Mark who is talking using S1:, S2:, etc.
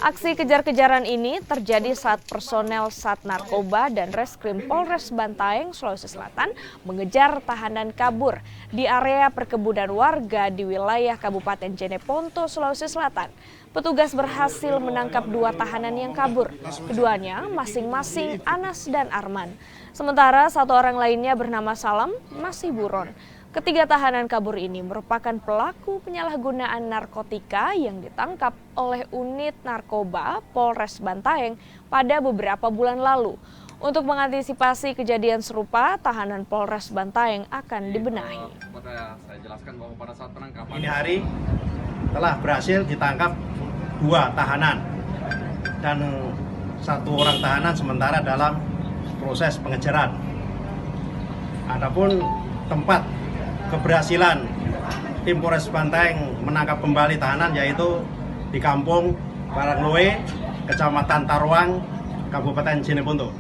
S1: Aksi kejar-kejaran ini terjadi saat personel Sat Narkoba dan Reskrim Polres Bantaeng, Sulawesi Selatan mengejar tahanan kabur di area perkebunan warga di wilayah Kabupaten Jeneponto, Sulawesi Selatan. Petugas berhasil menangkap 2 tahanan yang kabur. Keduanya masing-masing Anas dan Arman. Sementara 1 orang lainnya bernama Salam masih buron. Ketiga tahanan kabur ini merupakan pelaku penyalahgunaan narkotika yang ditangkap oleh unit narkoba Polres Bantaeng pada beberapa bulan lalu. Untuk mengantisipasi kejadian serupa, tahanan Polres Bantaeng akan dibenahi.
S2: Saya jelaskan bahwa pada saat penangkapan
S3: ini hari telah berhasil ditangkap 2 tahanan dan 1 orang tahanan sementara dalam proses pengejaran. Adapun tempat keberhasilan tim Polres Bantaeng menangkap kembali tahanan yaitu di Kampung Barangloe, Kecamatan Tarwang, Kabupaten Jeneponto.